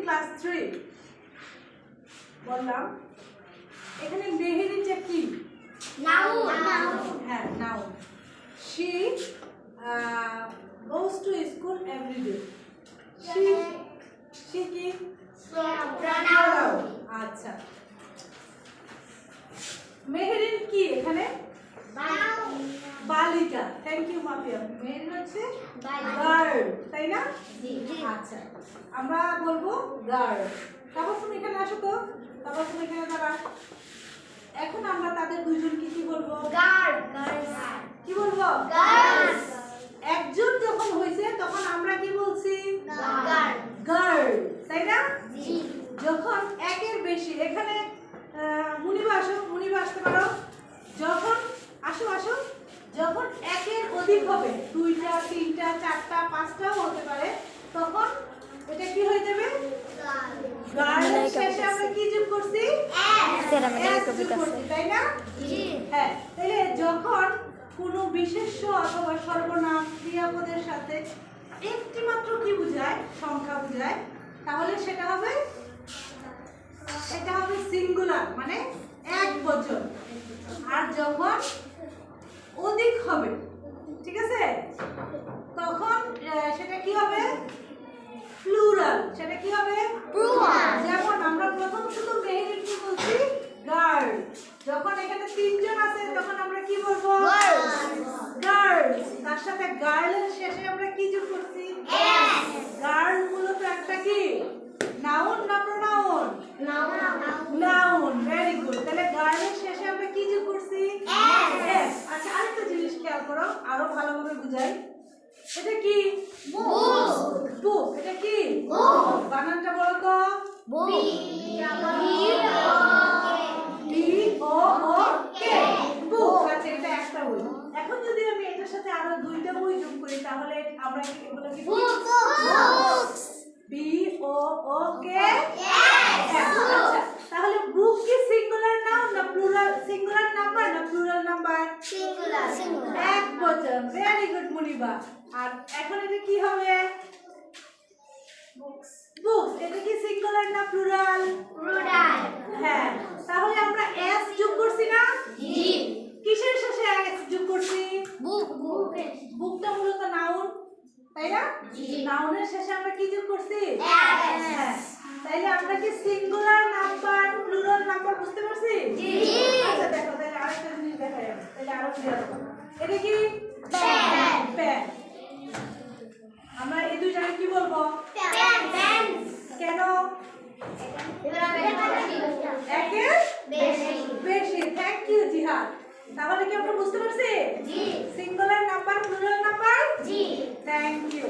class 3 বললাম এখানে মেহেরিনটা কি নাউন হ্যাঁ noun she goes to school every day she কি pronoun আচ্ছা মেহেরিন কি এখানে বালিকা থ্যাংক ইউ মাফিয়া মেহেরিন হচ্ছে গার্ল তাই না আচ্ছা আমরা বলবো গার্ল তাবাসসুম এখানে আসো তো তাবাসসুম এখানে দাঁড়া এখন আমরা তাদের দুইজনকে কি বলবো কি বলবো একজন যখন হয়েছে তখন আমরা কি বলছি গার্ল তাই না যখন একের বেশি এখানে মুনিবা আসো মুনিবা আসতে পারো যখন আসো আসো যখন একের অধিক হবে 2টা 3টা 4টা 5টাও হতে পারে তখন এটা কি হয়ে যাবে গার্লের শেষে আমরা কি যোগ করছি তাই না হ্যাঁ তাহলে যখন কোনো বিশেষ্য অথবা সর্বনাম ক্রিয়াপদের সাথে একটি মাত্র কি বোঝায় সংখ্যা বোঝায় তাহলে সেটা হবে সিঙ্গুলার মানে একবচন আর যখন অধিক হবে ঠিক আছে তখন সেটা কি হবে প্লুরাল সেটা কি হবে যেমন আমরা প্রথম শুধু মেহেরিন কি বলছি গার্ল যখন এখানে তিনজন আছে তখন আমরা কি বলবো গার্লস তার সাথে গার্লের শেষে আমরা কি যোগ করছি গার্ল মূলত একটা কি নাউন না প্রোনাউন নাউন ভেরি গুড তাহলে গার্লের শেষে আমরা কি যোগ করছি এস আচ্ছা আরেকটা জিনিস খেয়াল করো আরো ভালোভাবে বুঝাই এটা কি বুক এটা কি বানানটা বলো তো বি ও ও কে বুক আচ্ছা এটা একটা বই এখন যদি আমি এটার সাথে আরো দুইটা বই যোগ করি তাহলে আমরা এগুলো কি বুকস বি ও ও কে আচ্ছা তাহলে বুক কি সিঙ্গুলার নাউন না প্লুরাল সিঙ্গুলার নাম্বার না প্লুরাল নাম্বার সিঙ্গুলার একবচন ভেরি গুড মুনিবা আর এখন এটা কি হবে বুকস এটা কি সিঙ্গুলার না প্লুরাল হ্যাঁ তাহলে আমরা এস যোগ করছি না কিসের শেষে এস যোগ করছি বুকটা মূলত নাউন তাই না নাউনের শেষে আমরা কি যোগ করছি হ্যাঁ তাইলে আমরা কি সিঙ্গুলার নাম্বার প্লুরাল নাম্বার বুঝতে পারছি আচ্ছা দেখো তাহলে আরেকটা জিনিস দেখাই তাহলে আরো ক্লিয়ার হবে এটা কি পেন আমরা এই দুইটাকে কি বলবো কেন একের বেশি থ্যাংক ইউ জিহাদ তাহলে কি আমরা বুঝতে পারছি singular number plural number thank you